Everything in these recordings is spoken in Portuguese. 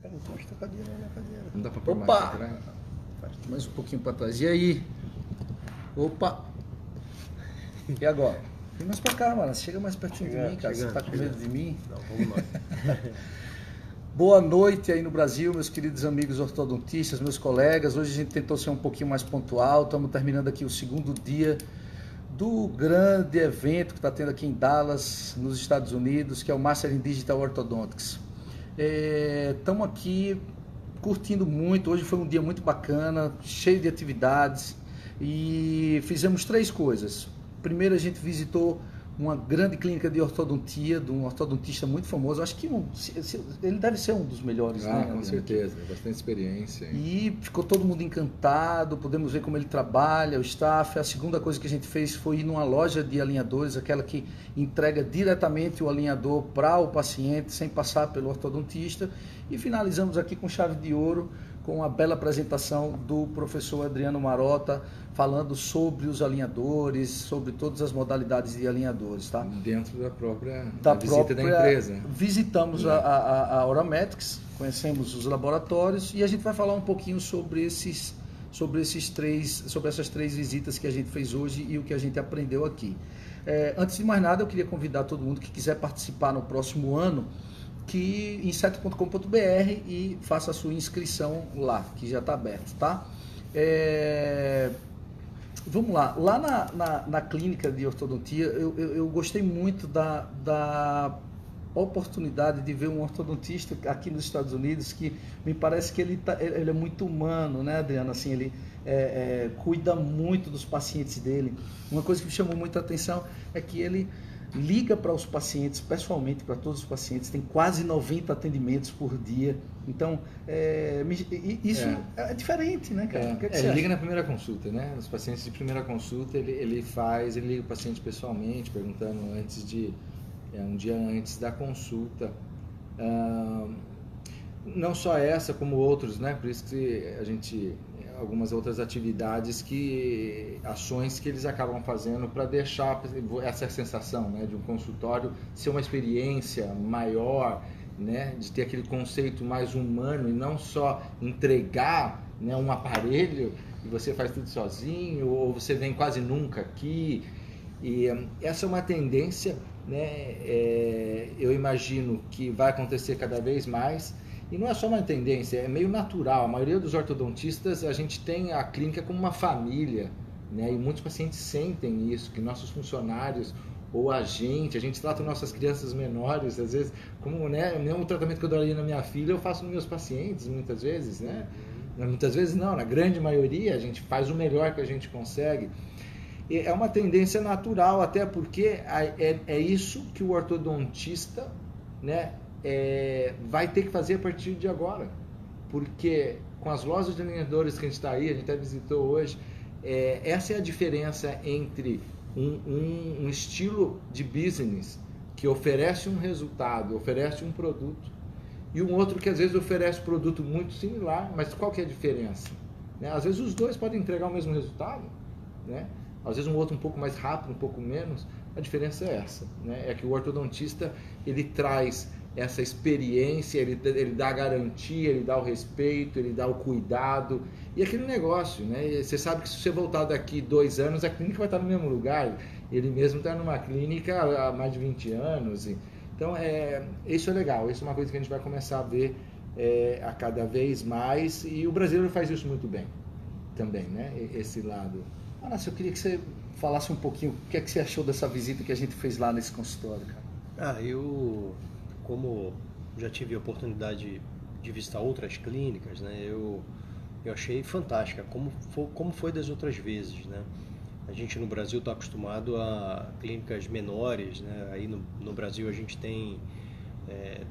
Cara, não encosta a cadeira na cadeira. Não dá pra pôr mais Opa! pra trás? Mais um pouquinho pra trás. E aí? Opa! E agora? Vem mais pra cá, mano. Chega mais pertinho de mim, cara. Você tá com medo de mim? Não, vamos nós. Boa noite aí no Brasil, meus queridos amigos ortodontistas, meus colegas. Hoje a gente tentou ser um pouquinho mais pontual. Estamos terminando aqui o segundo dia do grande evento que está tendo aqui em Dallas, nos Estados Unidos, que é o Master in Digital Orthodontics. Estamos aqui curtindo muito. Hoje foi um dia muito bacana, cheio de atividades e fizemos três coisas. Primeiro, a gente visitou uma grande clínica de ortodontia de um ortodontista muito famoso. Acho que ele deve ser um dos melhores, né? Com Adriano? certeza, bastante experiência. E ficou todo mundo encantado, podemos ver como ele trabalha, o staff. A segunda coisa que a gente fez foi ir numa loja de alinhadores, aquela que entrega diretamente o alinhador para o paciente, sem passar pelo ortodontista. E finalizamos aqui com chave de ouro, com a bela apresentação do professor Adriano Marota, falando sobre os alinhadores, sobre todas as modalidades de alinhadores, tá? Dentro da própria visita da empresa. Visitamos a Orametics, conhecemos os laboratórios e a gente vai falar um pouquinho sobre essas três visitas que a gente fez hoje e o que a gente aprendeu aqui. Antes de mais nada, eu queria convidar todo mundo que quiser participar no próximo ano, que em inseto.com.br e faça a sua inscrição lá, que já está aberto, tá? Vamos lá na clínica de ortodontia, eu gostei muito da oportunidade de ver um ortodontista aqui nos Estados Unidos, que me parece que ele é muito humano, né, Adriano? Assim, ele cuida muito dos pacientes dele. Uma coisa que me chamou muita atenção é que ele liga para os pacientes, pessoalmente para todos os pacientes, tem quase 90 atendimentos por dia. Então, isso é diferente, né, cara? Ele liga na primeira consulta, né? Os pacientes de primeira consulta, ele liga o paciente pessoalmente, perguntando um dia antes da consulta. Não só essa, como outros, né? Por isso que algumas outras atividades, ações que eles acabam fazendo para deixar essa sensação, né, de um consultório ser uma experiência maior, né, de ter aquele conceito mais humano e não só entregar, né, um aparelho e você faz tudo sozinho ou você vem quase nunca aqui. E essa é uma tendência, né, eu imagino que vai acontecer cada vez mais. E não é só uma tendência, é meio natural. A maioria dos ortodontistas, a gente tem a clínica como uma família, né? E muitos pacientes sentem isso, que nossos funcionários ou a gente trata nossas crianças menores, às vezes, como, né, o mesmo tratamento que eu daria na minha filha, eu faço nos meus pacientes, muitas vezes, né? Muitas vezes não, na grande maioria, a gente faz o melhor que a gente consegue. E é uma tendência natural, até porque é isso que o ortodontista, né, vai ter que fazer a partir de agora, porque com as lojas de alinhadores que a gente está aí, a gente até visitou hoje, essa é a diferença entre um estilo de business que oferece um resultado, oferece um produto, e um outro que às vezes oferece um produto muito similar, mas qual que é a diferença? Né? Às vezes os dois podem entregar o mesmo resultado, né? Às vezes um outro um pouco mais rápido, um pouco menos. A diferença é essa, né? É que o ortodontista, ele traz essa experiência, ele dá a garantia, ele dá o respeito, ele dá o cuidado e aquele negócio, né? Você sabe que se você voltar daqui 2 anos, a clínica vai estar no mesmo lugar. Ele mesmo está numa clínica há mais de 20 anos. Então, isso é legal, isso é uma coisa que a gente vai começar a ver a cada vez mais, e o brasileiro faz isso muito bem também, né? Esse lado. Márcio, eu queria que você falasse um pouquinho o que é que você achou dessa visita que a gente fez lá nesse consultório, cara. Eu, como já tive a oportunidade de visitar outras clínicas, né, eu achei fantástica, como foi das outras vezes, né? A gente no Brasil está acostumado a clínicas menores, né? Aí no Brasil a gente tem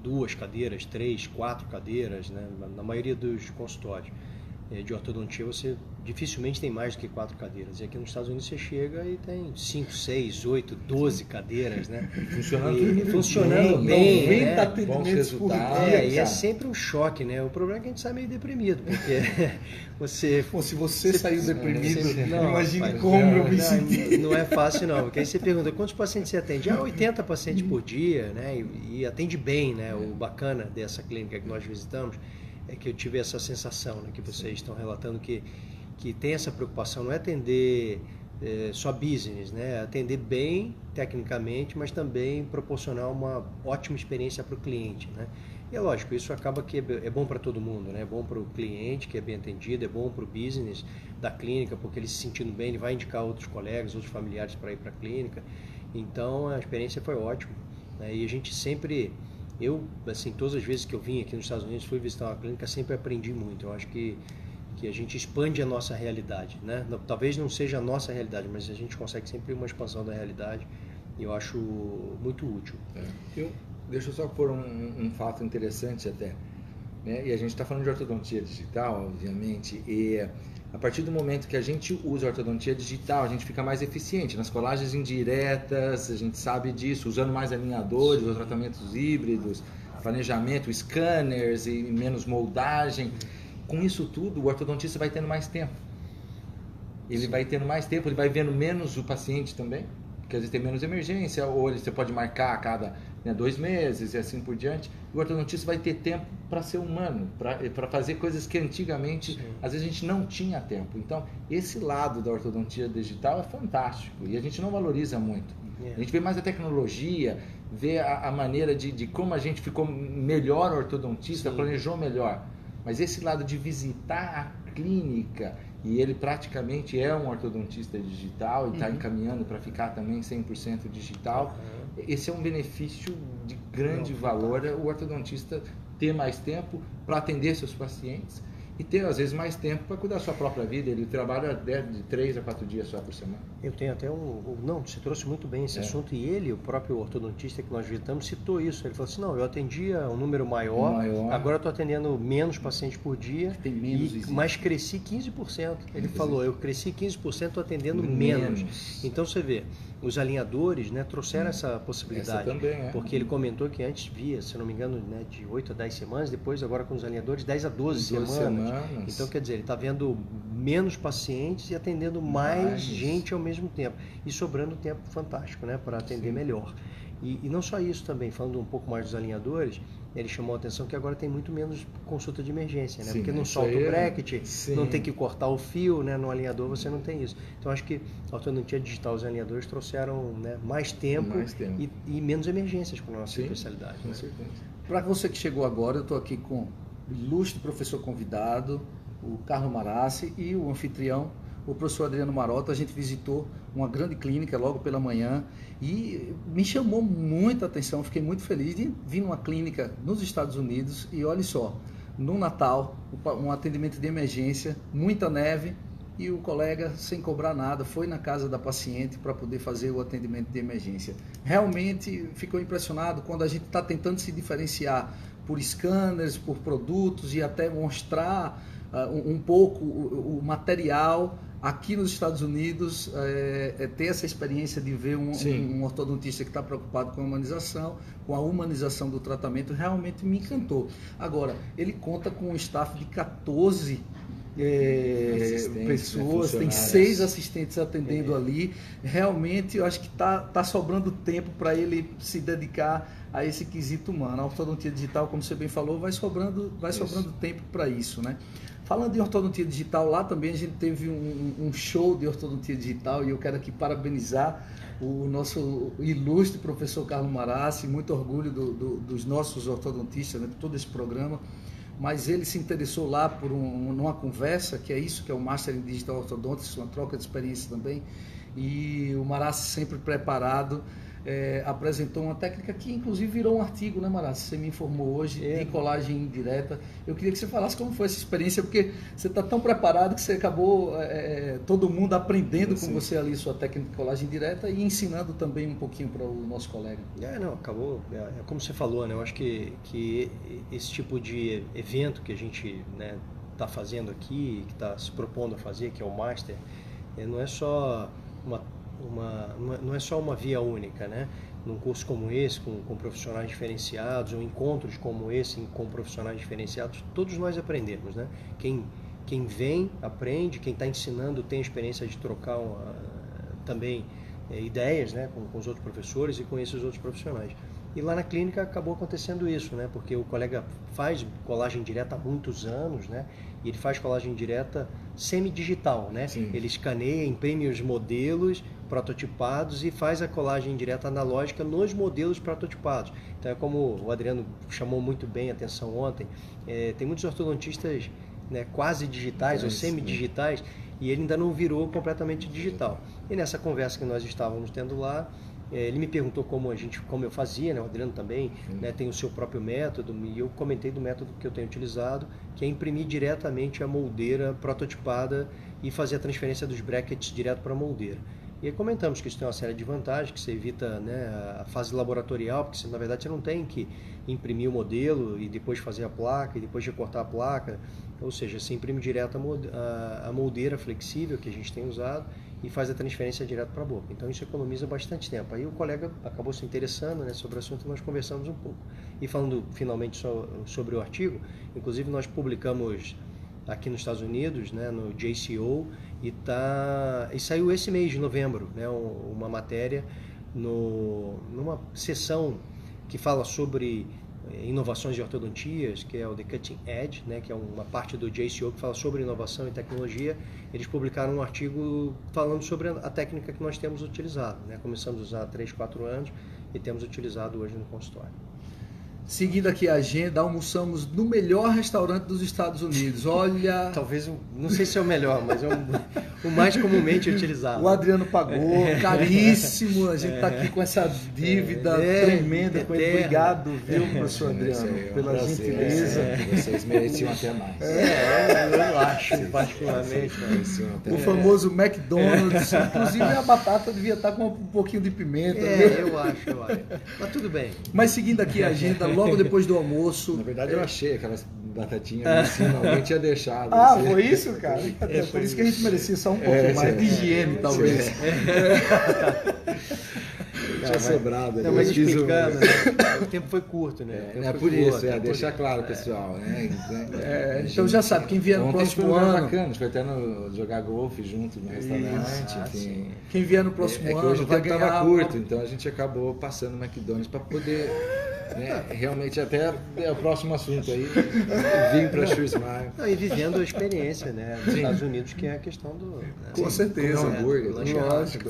2 cadeiras, 3, 4 cadeiras, né, na maioria dos consultórios. de ortodontia, você dificilmente tem mais do que 4 cadeiras. E aqui nos Estados Unidos você chega e tem 5, 6, 8, 12 cadeiras, né? Funcionando bem, né? Bons resultados. E é sempre um choque, né? O problema é que a gente sai meio deprimido, porque você... Pô, se você saiu deprimido, não, imagine como eu me senti. Não é fácil não, porque aí você pergunta quantos pacientes você atende? 80 pacientes por dia, né? E atende bem, né? O bacana dessa clínica que nós visitamos é que eu tive essa sensação, né, que vocês estão relatando que tem essa preocupação, não é atender só business, né? Atender bem tecnicamente, mas também proporcionar uma ótima experiência para o cliente, né? E é lógico, isso acaba que é bom para todo mundo, né? É bom para o cliente que é bem atendido, é bom para o business da clínica, porque ele se sentindo bem, ele vai indicar outros colegas, outros familiares para ir para a clínica. Então a experiência foi ótima, né? E a gente sempre... Eu, assim, todas as vezes que eu vim aqui nos Estados Unidos, fui visitar uma clínica, sempre aprendi muito. Eu acho que a gente expande a nossa realidade, né? Talvez não seja a nossa realidade, mas a gente consegue sempre uma expansão da realidade e eu acho muito útil. Deixa eu só pôr um fato interessante até, né? E a gente está falando de ortodontia digital, obviamente, e a partir do momento que a gente usa a ortodontia digital, a gente fica mais eficiente nas colagens indiretas, a gente sabe disso, usando mais alinhadores, os tratamentos híbridos, planejamento, scanners e menos moldagem. Com isso tudo, o ortodontista vai tendo mais tempo. Ele vai tendo mais tempo, ele vai vendo menos o paciente também, porque às vezes tem menos emergência, ou você pode marcar a cada 2 meses e assim por diante. O ortodontista vai ter tempo para ser humano, para fazer coisas que antigamente, às vezes a gente não tinha tempo. Então, esse lado da ortodontia digital é fantástico e a gente não valoriza muito. A gente vê mais a tecnologia, vê a maneira de como a gente ficou melhor ortodontista, planejou melhor. Mas esse lado de visitar a clínica, e ele praticamente é um ortodontista digital e está encaminhando para ficar também 100% digital, esse é um benefício de grande valor, o ortodontista ter mais tempo para atender seus pacientes e ter, às vezes, mais tempo para cuidar da sua própria vida. Ele trabalha de 3 a 4 dias só por semana. Eu tenho até Não, você trouxe muito bem esse assunto e ele, o próprio ortodontista que nós visitamos, citou isso. Ele falou assim, não, eu atendia um número maior. Agora eu estou atendendo menos pacientes por dia, tem menos mas cresci 15%. Ele falou, eu cresci 15%, estou atendendo menos. Então você vê, os alinhadores, né, trouxeram essa possibilidade. Essa também, porque ele comentou que antes via, se não me engano, né, de 8 a 10 semanas, depois agora com os alinhadores 10 a 12 semanas. Então, quer dizer, ele está vendo menos pacientes e atendendo mais gente ao mesmo tempo. E sobrando tempo fantástico, né, para atender melhor. E não só isso também, falando um pouco mais dos alinhadores, ele chamou a atenção que agora tem muito menos consulta de emergência, né? Porque não solta o bracket, não tem que cortar o fio, né? No alinhador você não tem isso. Então acho que a ortodontia digital, os alinhadores trouxeram, né, mais tempo. E menos emergências para a nossa especialidade. Com certeza. Para você que chegou agora, eu estou aqui com o ilustre professor convidado, o Carlos Marassi, e o anfitrião, o professor Adriano Marota. A gente visitou uma grande clínica logo pela manhã e me chamou muita atenção, fiquei muito feliz de vir numa clínica nos Estados Unidos e olha só, no Natal, um atendimento de emergência, muita neve e o colega, sem cobrar nada, foi na casa da paciente para poder fazer o atendimento de emergência. Realmente ficou impressionado quando a gente está tentando se diferenciar por scanners, por produtos e até mostrar um pouco o material. Aqui nos Estados Unidos, ter essa experiência de ver um ortodontista que está preocupado com a humanização do tratamento, realmente me encantou. Agora, ele conta com um staff de 14 pessoas, tem 6 assistentes atendendo ali. Realmente, eu acho que tá sobrando tempo para ele se dedicar a esse quesito humano. A ortodontia digital, como você bem falou, vai sobrando tempo para isso, né? Falando em ortodontia digital, lá também a gente teve um show de ortodontia digital e eu quero aqui parabenizar o nosso ilustre professor Carlos Marassi, muito orgulho dos nossos ortodontistas, né, por todo esse programa, mas ele se interessou lá por numa conversa, que é isso, que é o Master em Digital Orthodontics, uma troca de experiência também, e o Marassi sempre preparado, apresentou uma técnica que inclusive virou um artigo, né, Marassi? Você me informou hoje, de colagem indireta. Eu queria que você falasse como foi essa experiência, porque você está tão preparado que você acabou todo mundo aprendendo com você ali sua técnica de colagem indireta e ensinando também um pouquinho para o nosso colega. Acabou, como você falou, né? Eu acho que esse tipo de evento que a gente, né, está fazendo aqui, que está se propondo a fazer, que é o Master, não é só não é só uma via única, né? Num curso como esse, com profissionais diferenciados, ou encontros como esse com profissionais diferenciados, todos nós aprendemos, né? Quem vem, aprende, quem está ensinando tem a experiência de trocar também ideias, né? Com os outros professores e com esses outros profissionais. E lá na clínica acabou acontecendo isso, né? Porque o colega faz colagem direta há muitos anos, né? E ele faz colagem direta semi-digital, né? Sim. Ele escaneia, imprime os modelos prototipados e faz a colagem direta analógica nos modelos prototipados. Então é como o Adriano chamou muito bem a atenção ontem, tem muitos ortodontistas, né, quase digitais ou semi-digitais, e ele ainda não virou completamente digital. E nessa conversa que nós estávamos tendo lá, ele me perguntou como eu fazia, né? O Adriano também, né, tem o seu próprio método, e eu comentei do método que eu tenho utilizado, que é imprimir diretamente a moldeira prototipada e fazer a transferência dos brackets direto para a moldeira. E aí comentamos que isso tem uma série de vantagens, que você evita, né, a fase laboratorial, porque você, na verdade você não tem que imprimir o modelo e depois fazer a placa e depois recortar a placa, ou seja, você imprime direto a moldeira flexível que a gente tem usado e faz a transferência direto para a boca. Então isso economiza bastante tempo. Aí o colega acabou se interessando, né, sobre o assunto e nós conversamos um pouco. E falando finalmente sobre o artigo, inclusive nós publicamos aqui nos Estados Unidos, né, no JCO, e saiu esse mês de novembro, né, uma matéria numa sessão que fala sobre inovações de ortodontias, que é o The Cutting Edge, né, que é uma parte do JCO que fala sobre inovação e tecnologia. Eles publicaram um artigo falando sobre a técnica que nós temos utilizado, né? Começamos a usar há 3, 4 anos e temos utilizado hoje no consultório. Seguindo aqui a agenda, almoçamos no melhor restaurante dos Estados Unidos. Olha... Talvez, não sei se é o melhor, mas é o mais comumente utilizado. O Adriano pagou, caríssimo. A gente está aqui com essa dívida tremenda com ele. Obrigado, viu, professor Adriano, pela gentileza. Vocês mereciam até mais. Eu acho, particularmente. O famoso McDonald's. Inclusive a batata devia estar com um pouquinho de pimenta. Eu acho. Mas tudo bem. Mas seguindo aqui a agenda, logo depois do almoço... Na verdade, eu achei aquelas batatinhas ali em cima, alguém tinha deixado. Foi isso, cara? Por isso que a gente merecia só um pouco mais de higiene, talvez. Tinha sobrado. Não, mas explicando, né? O tempo foi curto, né? É por isso, deixar claro, pessoal. Né? Então já sabe, quem vier no próximo ano... bacana, a gente foi até jogar golfe junto no restaurante, enfim. Quem vier no próximo ano hoje vai o tempo ganhar... estava curto, então a gente acabou passando no McDonald's para poder... Né, realmente até o próximo assunto aí, vim para Schwarzmeier. E vivendo a experiência, né, dos Estados Unidos, que é a questão do... Né, com certeza. Lógico.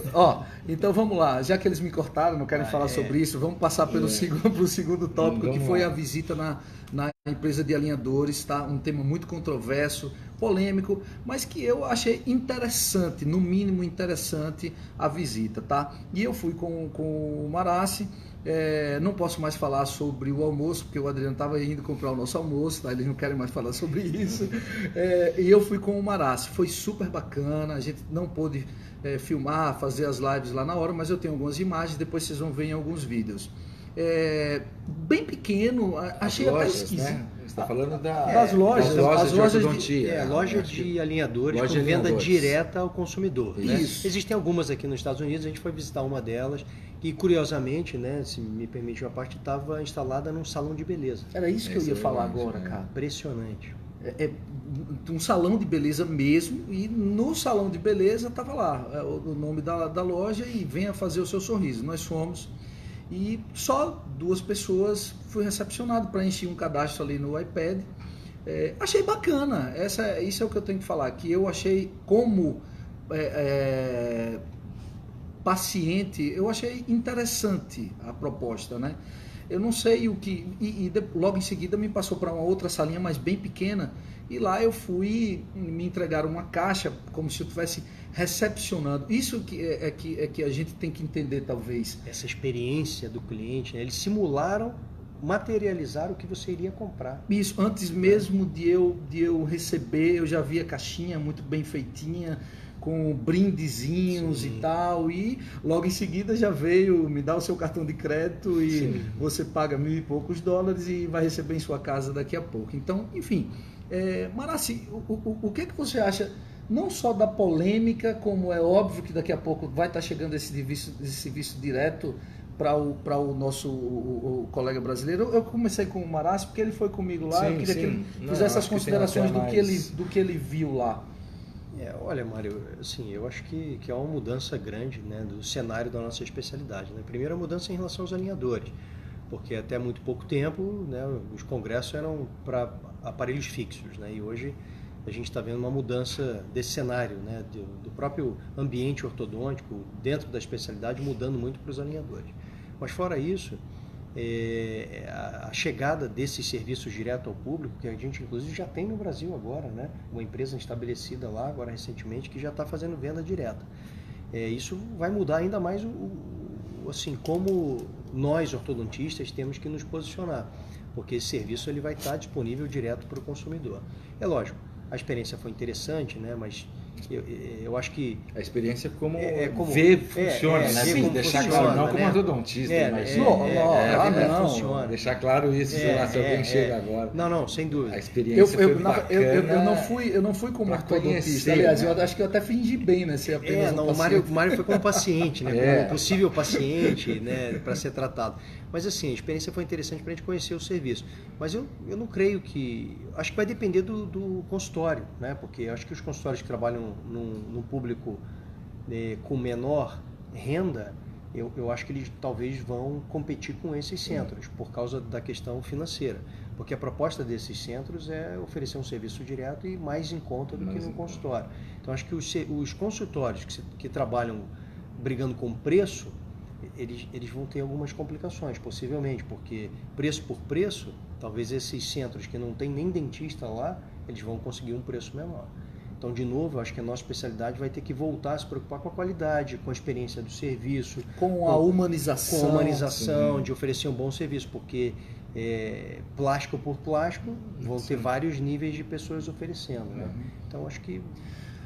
Então vamos lá, já que eles me cortaram, não querem falar sobre isso, vamos passar pro segundo tópico, que foi a visita na empresa de alinhadores, tá? Um tema muito controverso, polêmico, mas que eu achei interessante, no mínimo interessante, a visita, tá? E eu fui com o Marassi. Não posso mais falar sobre o almoço, porque o Adriano estava indo comprar o nosso almoço, tá? Eles não querem mais falar sobre isso. E eu fui com o Marassi, foi super bacana, a gente não pôde filmar, fazer as lives lá na hora, mas eu tenho algumas imagens, depois vocês vão ver em alguns vídeos. Bem pequeno, achei até esquisito. Né? Você está falando das lojas, as lojas de ortodontia. Loja de alinhadores com venda direta ao consumidor. Né? Existem algumas aqui nos Estados Unidos, a gente foi visitar uma delas e, curiosamente, né, se me permite uma parte, estava instalada num salão de beleza. Era isso que eu ia falar agora, cara. Impressionante. Um salão de beleza mesmo, e no salão de beleza estava lá o nome da loja e venha fazer o seu sorriso. Nós fomos e só 2 pessoas, fui recepcionado para encher um cadastro ali no iPad. Achei bacana, isso é o que eu tenho que falar, que eu achei como paciente, eu achei interessante a proposta, né? Eu não sei o que... logo em seguida me passou para uma outra salinha, mas bem pequena, e lá eu fui, me entregaram uma caixa, como se eu estivesse recepcionando. Isso que a gente tem que entender, talvez. Essa experiência do cliente, né? Eles simularam, materializaram o que você iria comprar. Isso, antes mesmo de eu receber, eu já vi a caixinha muito bem feitinha, com brindezinhos e tal, e logo em seguida já veio, me dá o seu cartão de crédito e você paga $1.000 e poucos e vai receber em sua casa daqui a pouco. Então, enfim, Marassi, o que você acha, não só da polêmica, como é óbvio que daqui a pouco vai estar chegando esse serviço direto para o nosso o colega brasileiro. Eu comecei com o Marassi porque ele foi comigo lá, eu queria que ele fizesse as considerações do que ele viu lá. Olha, Mário, assim, eu acho que há uma mudança grande, né, do cenário da nossa especialidade, né? Primeiro, a mudança em relação aos alinhadores, porque até muito pouco tempo, né, os congressos eram para aparelhos fixos, né, e hoje a gente está vendo uma mudança desse cenário, né, do próprio ambiente ortodôntico dentro da especialidade mudando muito para os alinhadores. Mas fora isso, a chegada desses serviços direto ao público, que a gente inclusive já tem no Brasil agora, né? Uma empresa estabelecida lá agora recentemente que já está fazendo venda direta. Isso vai mudar ainda mais assim, como nós ortodontistas temos que nos posicionar, porque esse serviço ele vai estar disponível direto para o consumidor. É lógico, a experiência foi interessante, né? Mas eu acho que a experiência como ver funciona, né? Sim, deixar funciona, claro, não né? como ortodontista, mas não funciona. Deixar claro isso, se alguém chega agora. Não, sem dúvida. A experiência foi bacana. Eu não fui como ortodontista, aliás, eu acho que eu até fingi bem, né? Ser apenas o Mário foi como paciente, né? Como possível paciente, né? Para ser tratado. Mas assim, a experiência foi interessante para a gente conhecer o serviço. Mas eu não creio que... Acho que vai depender do consultório, né? Porque eu acho que os consultórios que trabalham num público com menor renda, eu acho que eles talvez vão competir com esses centros, por causa da questão financeira. Porque a proposta desses centros é oferecer um serviço direto e mais em conta do que no consultório. Então, acho que os consultórios que trabalham brigando com preço, eles vão ter algumas complicações, possivelmente, porque preço por preço, talvez esses centros que não tem nem dentista lá, eles vão conseguir um preço menor. Então, de novo, eu acho que a nossa especialidade vai ter que voltar a se preocupar com a qualidade, com a experiência do serviço. Com a humanização. Com a humanização, de oferecer um bom serviço, porque plástico por plástico vão ter vários níveis de pessoas oferecendo, né? Então, acho que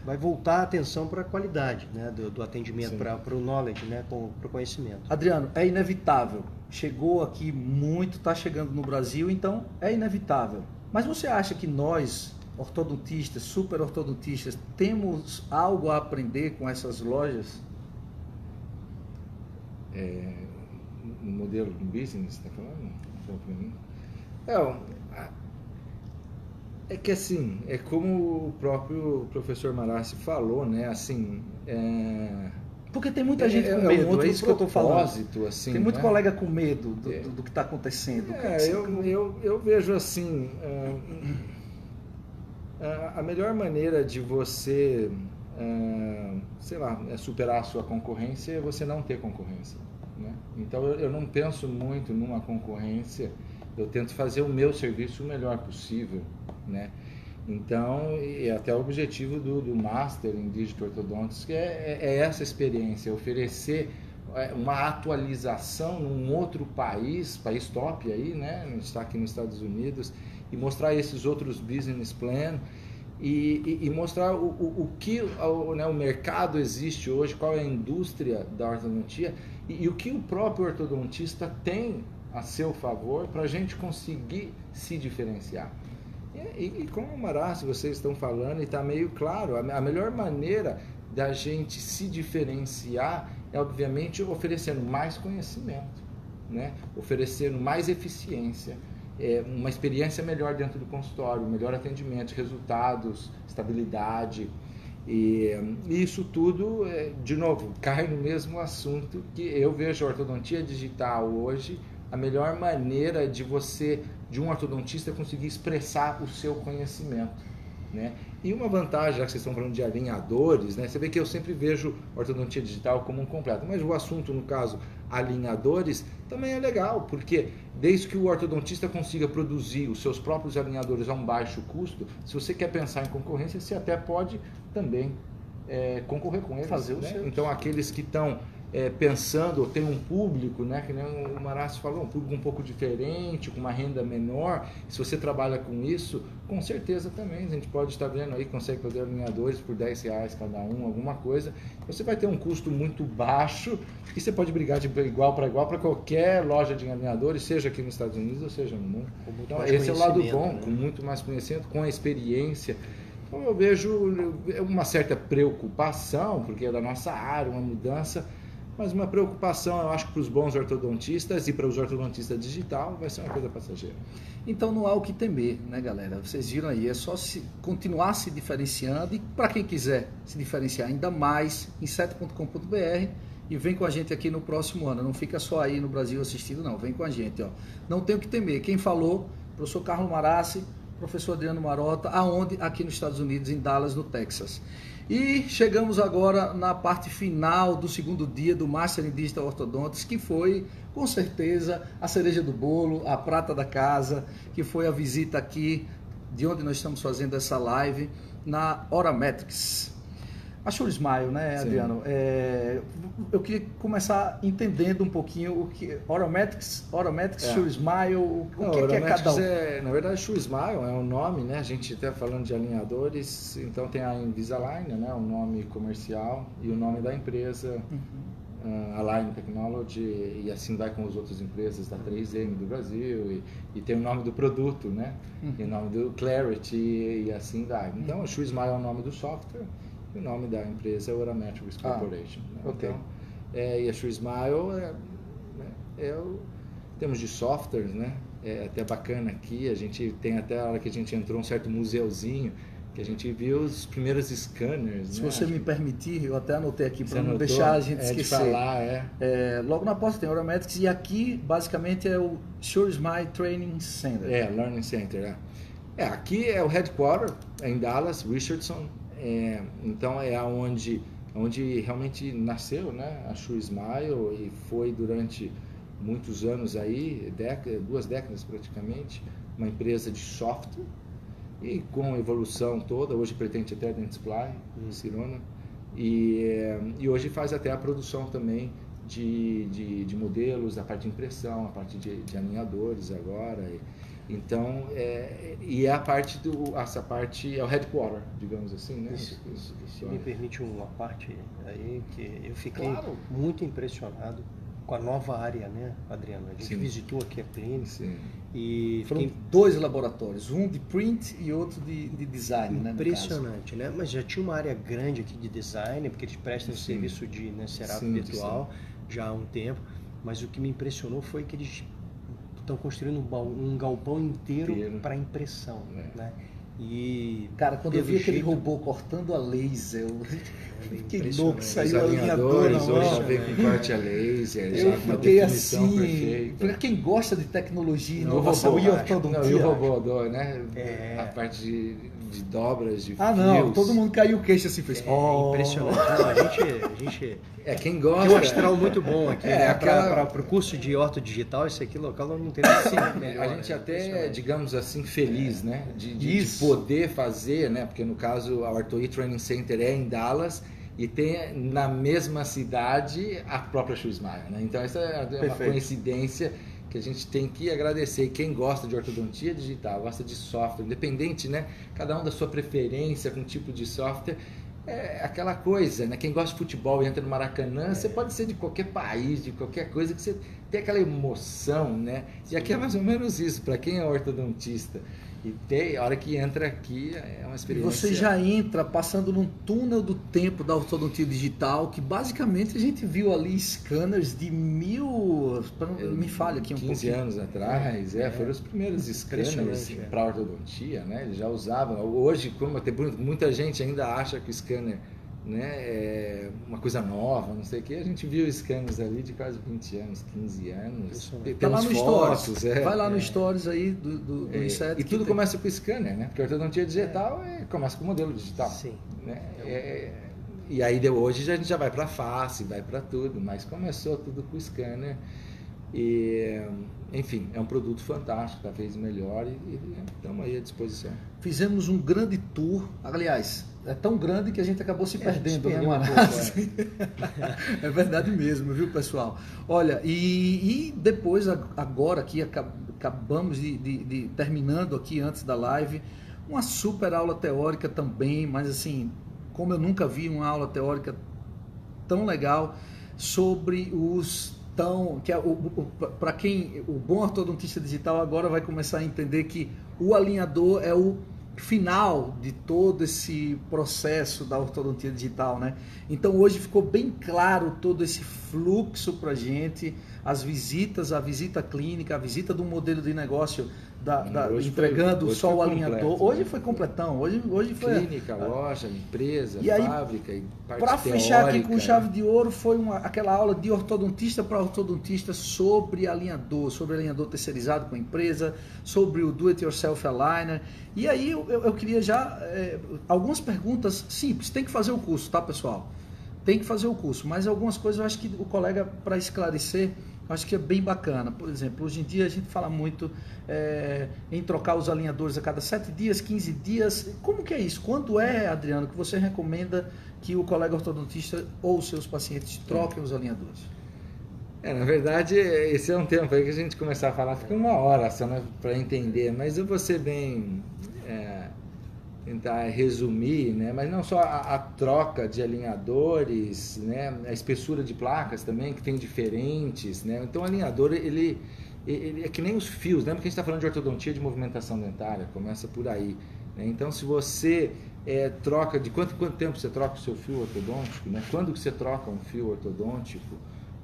vai voltar a atenção para a qualidade, né, do atendimento, para o knowledge, né, para o conhecimento. Adriano, é inevitável. Chegou aqui muito, está chegando no Brasil, então é inevitável. Mas você acha que nós, ortodontistas, super ortodontistas, temos algo a aprender com essas lojas? No modelo de business, está falando? É que assim, é como o próprio professor Marassi falou, né? Assim, porque tem muita gente com medo, é isso que eu estou falando. Assim, tem muito né? Colega com medo do que está acontecendo. Eu vejo assim, a melhor maneira de você, superar a sua concorrência é você não ter concorrência, né? Então eu não penso muito numa concorrência, eu tento fazer o meu serviço o melhor possível, né? Então, e até o objetivo do Master em Digital Orthodontics é essa experiência, oferecer uma atualização num outro país top aí, né? Está aqui nos Estados Unidos, e mostrar esses outros business plan e mostrar o que o mercado existe hoje, qual é a indústria da ortodontia e o que o próprio ortodontista tem a seu favor para a gente conseguir se diferenciar. E como o Marassi, vocês estão falando, e está meio claro, a melhor maneira da gente se diferenciar é, obviamente, oferecendo mais conhecimento, né? Oferecendo mais eficiência, uma experiência melhor dentro do consultório, melhor atendimento, resultados, estabilidade. E isso tudo, de novo, cai no mesmo assunto que eu vejo a ortodontia digital hoje, a melhor maneira de um ortodontista conseguir expressar o seu conhecimento, né? E uma vantagem, já que vocês estão falando de alinhadores, né? Você vê que eu sempre vejo ortodontia digital como um completo, mas o assunto, no caso, alinhadores, também é legal, porque desde que o ortodontista consiga produzir os seus próprios alinhadores a um baixo custo, se você quer pensar em concorrência, você até pode também concorrer com eles, fazer né? Então, aqueles que estão pensando, tem um público, né, que nem o Marassi falou, um público um pouco diferente, com uma renda menor. Se você trabalha com isso, com certeza também, a gente pode estar vendo aí, consegue fazer alinhadores por R$10 cada um, alguma coisa. Você vai ter um custo muito baixo e você pode brigar de igual para qualquer loja de alinhadores, seja aqui nos Estados Unidos ou seja no mundo. Então, esse é o lado bom, né? Com muito mais conhecimento, com a experiência. Então, eu vejo uma certa preocupação, porque é da nossa área, uma mudança, mas uma preocupação, eu acho que para os bons ortodontistas e para os ortodontistas digital vai ser uma coisa passageira. Então não há o que temer, né, galera? Vocês viram aí, é só continuar se diferenciando, e para quem quiser se diferenciar ainda mais, inseto.com.br, e vem com a gente aqui no próximo ano. Não fica só aí no Brasil assistindo, não. Vem com a gente, ó. Não tem o que temer. Quem falou? Professor Carlos Marassi, professor Adriano Marota, aonde? Aqui nos Estados Unidos, em Dallas, no Texas. E chegamos agora na parte final do segundo dia do Master in Digital Orthodontics, que foi, com certeza, a cereja do bolo, a prata da casa, que foi a visita aqui, de onde nós estamos fazendo essa live, na Orametrics. A Sure Smile, né, Adriano? Eu queria começar entendendo um pouquinho o que Orametrics, Sure Smile, o que é cada um. Na verdade, Sure Smile é um nome, né? A gente está falando de alinhadores, então tem a Invisalign, né? O nome comercial e o nome da empresa, Align Technology, e assim vai com as outras empresas da 3M do Brasil, e tem o nome do produto, né? E o nome do Clarity, e assim vai. Então, o Sure Smile é o nome do software. O nome da empresa é Orametrics Corporation. Né? Okay. Então, e a Sure Smile temos de softwares, né? É até bacana aqui, a gente tem até a hora que a gente entrou um certo museuzinho, que a gente viu os primeiros scanners. Se né? você me permitir, eu até anotei aqui para não deixar a gente esquecer. De falar, logo na porta tem o Orametrics, e aqui basicamente é o Sure Smile Training Center. Learning Center. Aqui é o headquarter, em Dallas, Richardson. Então é onde realmente nasceu, né, a Sure Smile, e foi durante muitos anos aí, 2 décadas praticamente, uma empresa de software, e com a evolução toda, hoje pretende até Dentsply, Cirona, e hoje faz até a produção também de modelos, a parte de impressão, a parte de alinhadores agora. Então, essa parte é o headquarter, digamos assim, né? Se me permite uma parte aí, que eu fiquei muito impressionado com a nova área, né, Adriano? A gente visitou aqui a clínica e foram 2 laboratórios, um de print e outro de design, né? Impressionante, né? Mas já tinha uma área grande aqui de design, porque eles prestam serviço de setup virtual já há um tempo, mas o que me impressionou foi que eles estão construindo um galpão inteiro para impressão, né? E cara, quando eu vi aquele robô cortando a laser, eu fiquei louco, saiu a alinhador hoje já vem com corte a laser, eu fiquei assim, para quem gosta de tecnologia, inovação e ortodontia. E o robô, né? A parte de dobras, de fios. Não, todo mundo caiu o queixo assim, fez. Impressionante. Não, a gente quem gosta. Tem um astral muito bom aqui, né? Para o curso de orto digital, esse aqui local não tem nada melhor. A gente até, digamos assim, feliz, né? De poder fazer, né? Porque no caso a Ortho Training Center é em Dallas e tem na mesma cidade a própria Sure Smile, né? Então essa é uma coincidência que a gente tem que agradecer. Quem gosta de ortodontia digital, gosta de software, independente, né? Cada um da sua preferência com um tipo de software. É aquela coisa, né? Quem gosta de futebol e entra no Maracanã, você pode ser de qualquer país, de qualquer coisa, que você tem aquela emoção, né? E aqui é mais ou menos isso, para quem é ortodontista. E a hora que entra aqui é uma experiência. Você já entra passando num túnel do tempo da ortodontia digital, que basicamente a gente viu ali scanners de me falha aqui um 15 anos atrás, foram os primeiros scanners para ortodontia, né? Eles já usavam. Hoje, como tem muita gente ainda acha que o scanner, né, é uma coisa nova, não sei o que, a gente viu scanners ali de quase 20 anos, 15 anos. Tem lá no Stories, vai lá no Stories aí do Inseto. E tudo começa com o scanner, né? Porque a ortodontia digital começa com o modelo digital. Sim. Né? E aí hoje a gente já vai para face, vai para tudo, mas começou tudo com o scanner. E, enfim, é um produto fantástico, cada vez melhor, e estamos aí à disposição. Fizemos um grande tour, aliás, é tão grande que a gente acabou se perdendo, né, perdeu um Maraz? É verdade mesmo, viu, pessoal? Olha, e depois, agora aqui, acabamos de terminando aqui antes da live, uma super aula teórica também, mas assim, como eu nunca vi uma aula teórica tão legal sobre os para quem o bom ortodontista digital agora vai começar a entender que o alinhador é o final de todo esse processo da ortodontia digital, né? Então hoje ficou bem claro todo esse fluxo para a gente, as visitas, a visita clínica, a visita do modelo de negócio entregando hoje só o alinhador. completo, hoje né? foi completão, hoje foi clínica, loja, empresa, e aí, fábrica e parte para fechar aqui teórica, com chave de ouro, foi aquela aula de ortodontista para ortodontista sobre alinhador terceirizado com a empresa, sobre o do-it-yourself aligner. E aí eu queria já algumas perguntas simples. Tem que fazer o curso, tá, pessoal? Tem que fazer o curso, mas algumas coisas eu acho que o colega, para esclarecer, acho que é bem bacana. Por exemplo, hoje em dia a gente fala muito em trocar os alinhadores a cada 7 dias, 15 dias. Como que é isso? Quando Adriano, que você recomenda que o colega ortodontista ou os seus pacientes troquem os alinhadores? Na verdade, esse é um tempo aí que a gente começar a falar, fica uma hora só, né, para entender, mas eu vou ser bem... tentar resumir, né? Mas não só a troca de alinhadores, né? A espessura de placas também, que tem diferentes, né? Então o alinhador, ele é que nem os fios, né? Porque a gente está falando de ortodontia de movimentação dentária, começa por aí, né? Então se você troca, de quanto tempo você troca o seu fio ortodôntico, né? Quando que você troca um fio ortodôntico,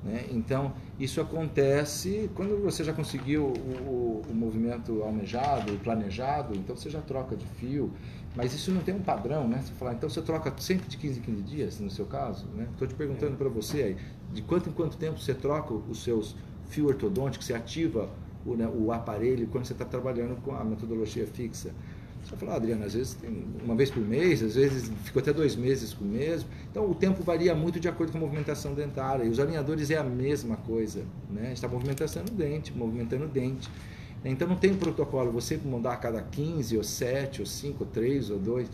né? Então isso acontece quando você já conseguiu o movimento almejado e planejado, então você já troca de fio, mas isso não tem um padrão, né? Você fala, então você troca sempre de 15 em 15 dias, no seu caso, né? Estou te perguntando para você aí, de quanto em quanto tempo você troca os seus fios ortodônticos, você ativa o aparelho quando você está trabalhando com a metodologia fixa. Você vai falar, Adriano, às vezes tem uma vez por mês, às vezes ficou até 2 meses com o mesmo. Então o tempo varia muito de acordo com a movimentação dentária. E os alinhadores é a mesma coisa, né? A gente está movimentando o dente. Então não tem protocolo, você mudar a cada 15, ou 7, ou 5, ou 3, ou 2.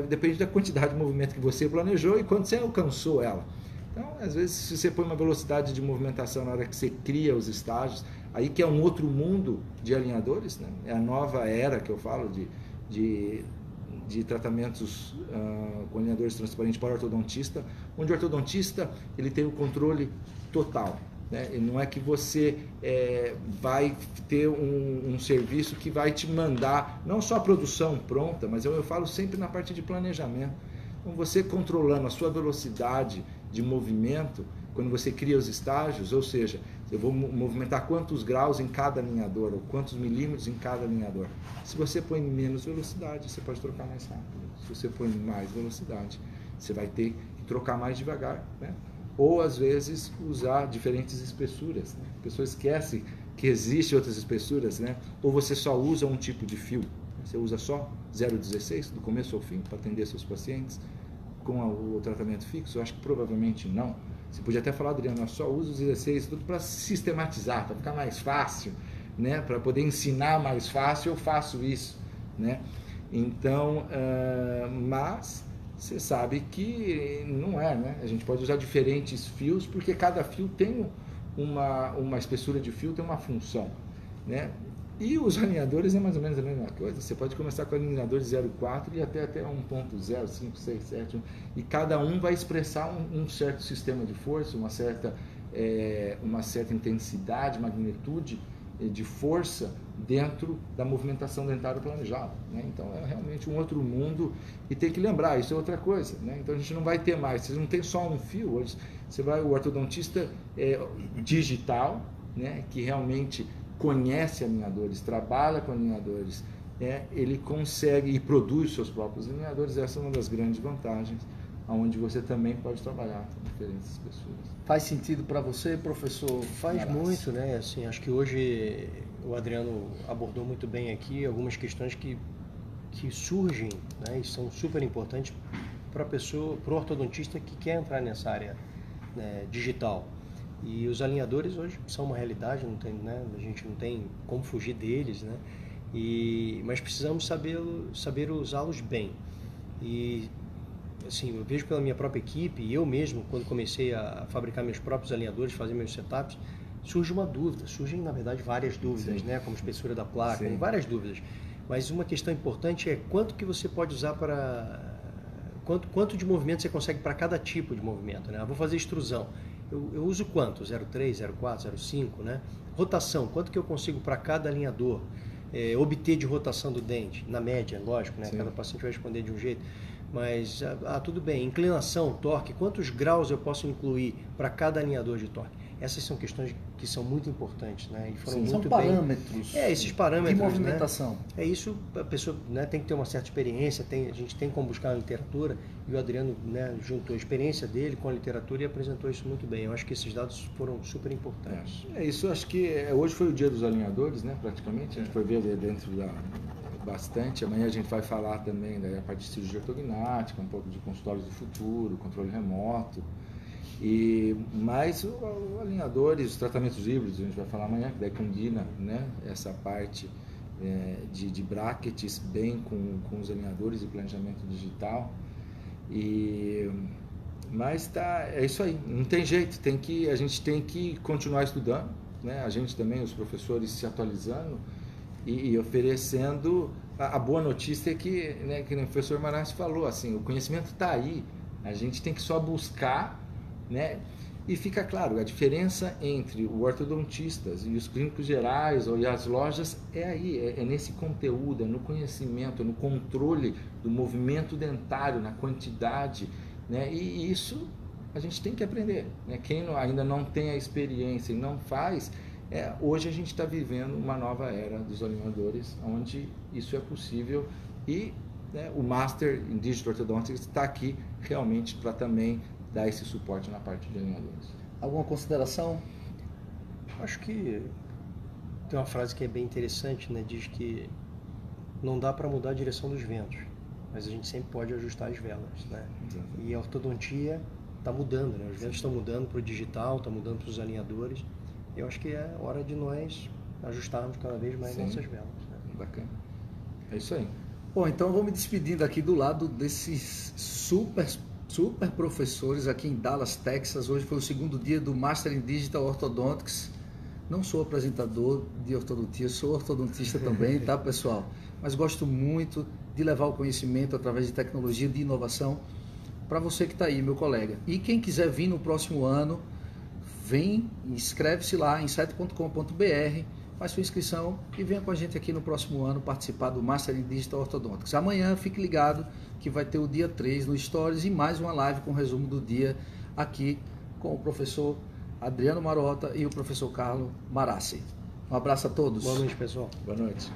Depende da quantidade de movimento que você planejou e quando você alcançou ela. Então, às vezes, se você põe uma velocidade de movimentação na hora que você cria os estágios, aí que é um outro mundo de alinhadores, né? É a nova era que eu falo de tratamentos com alinhadores transparentes para o ortodontista, onde o ortodontista ele tem o controle total, né? E não é que você vai ter um serviço que vai te mandar, não só a produção pronta, mas eu falo sempre na parte de planejamento. Então, você controlando a sua velocidade de movimento, quando você cria os estágios, ou seja, eu vou movimentar quantos graus em cada alinhador, ou quantos milímetros em cada alinhador. Se você põe menos velocidade, você pode trocar mais rápido. Se você põe mais velocidade, você vai ter que trocar mais devagar, né? Ou, às vezes, usar diferentes espessuras, né? A pessoa esquece que existem outras espessuras, né? Ou você só usa um tipo de fio. Você usa só 0,16 do começo ao fim para atender seus pacientes com o tratamento fixo? Eu acho que provavelmente não. Você podia até falar, Adriano, eu só uso os 16 tudo para sistematizar, para ficar mais fácil, né? Para poder ensinar mais fácil, eu faço isso, né? Então, mas você sabe que não é, né? A gente pode usar diferentes fios, porque cada fio tem uma espessura de fio, tem uma função, né? E os alinhadores é mais ou menos a mesma coisa. Você pode começar com alinhadores 0,4 e até 1.0, 5, 6, 7. E cada um vai expressar um certo sistema de força, uma certa intensidade, magnitude de força dentro da movimentação dentária planejada, né? Então é realmente um outro mundo e tem que lembrar, isso é outra coisa, né? Então a gente não vai ter mais, você não tem só um fio, hoje o ortodontista digital, né, que realmente conhece alinhadores, trabalha com alinhadores, ele consegue e produz seus próprios alinhadores. Essa é uma das grandes vantagens, onde você também pode trabalhar com diferentes espessuras. Faz sentido para você, professor? Faz muito, né? Assim, acho que hoje o Adriano abordou muito bem aqui algumas questões que surgem, né, e são super importantes para a pessoa, para o ortodontista que quer entrar nessa área, né, digital. E os alinhadores hoje são uma realidade, não tem, né? A gente não tem como fugir deles, né? Mas precisamos saber usá-los bem. E assim, eu vejo pela minha própria equipe, e eu mesmo, quando comecei a fabricar meus próprios alinhadores, fazer meus setups, surge uma dúvida, surgem na verdade várias dúvidas, né? Como espessura da placa, várias dúvidas. Mas uma questão importante é quanto que você pode usar para... Quanto de movimento você consegue para cada tipo de movimento, né? Vou fazer extrusão. Eu uso quanto? 0,3, 0,4, 0,5, né? Rotação, quanto que eu consigo para cada alinhador obter de rotação do dente? Na média, lógico, né? Cada paciente vai responder de um jeito. Mas, tudo bem. Inclinação, torque, quantos graus eu posso incluir para cada alinhador de torque? Essas são questões que são muito importantes, né? E foram muito são parâmetros. Esses parâmetros de movimentação. Né? É isso, a pessoa, né, tem que ter uma certa experiência, a gente tem como buscar na literatura, e o Adriano, né, juntou a experiência dele com a literatura e apresentou isso muito bem. Eu acho que esses dados foram super importantes. Isso, acho que hoje foi o dia dos alinhadores, né, praticamente. A gente foi ver dentro bastante. Amanhã a gente vai falar também da parte de cirurgia ortognática, um pouco de consultórios do futuro, controle remoto. Mais alinhadores, os tratamentos híbridos, a gente vai falar amanhã, que daí combina, né, essa parte de brackets bem com os alinhadores e planejamento digital. Mas é isso aí, não tem jeito, a gente tem que continuar estudando, né, a gente também, os professores se atualizando e oferecendo. A boa notícia é que, né, que o professor Marassi falou, assim, o conhecimento está aí, a gente tem que só buscar, né? E fica claro, a diferença entre o ortodontistas e os clínicos gerais ou as lojas é aí, é nesse conteúdo, é no conhecimento, é no controle do movimento dentário, na quantidade, né? E isso a gente tem que aprender, né? Quem ainda não tem a experiência e não faz, hoje a gente está vivendo uma nova era dos alinhadores, onde isso é possível e, né, o Master em Digital Orthodontics está aqui realmente para também dar esse suporte na parte de alinhadores. Alguma consideração? Acho que tem uma frase que é bem interessante, né? Diz que não dá para mudar a direção dos ventos, mas a gente sempre pode ajustar as velas, né? E a ortodontia está mudando, né? Os ventos estão mudando para o digital, está mudando para os alinhadores. Eu acho que é hora de nós ajustarmos cada vez mais nossas velas, né? Bacana. É isso aí. Bom, então eu vou me despedindo aqui do lado desses super professores aqui em Dallas, Texas. Hoje foi o segundo dia do Master in Digital Orthodontics. Não sou apresentador de ortodontia, sou ortodontista também, tá, pessoal? Mas gosto muito de levar o conhecimento através de tecnologia, de inovação, para você que está aí, meu colega. E quem quiser vir no próximo ano, vem, inscreve-se lá em site.com.br, faz sua inscrição e venha com a gente aqui no próximo ano participar do Master in Digital Orthodontics. Amanhã, fique ligado que vai ter o dia 3 no Stories e mais uma live com resumo do dia aqui com o professor Adriano Marota e o professor Carlos Marassi. Um abraço a todos. Boa noite, pessoal. Boa noite.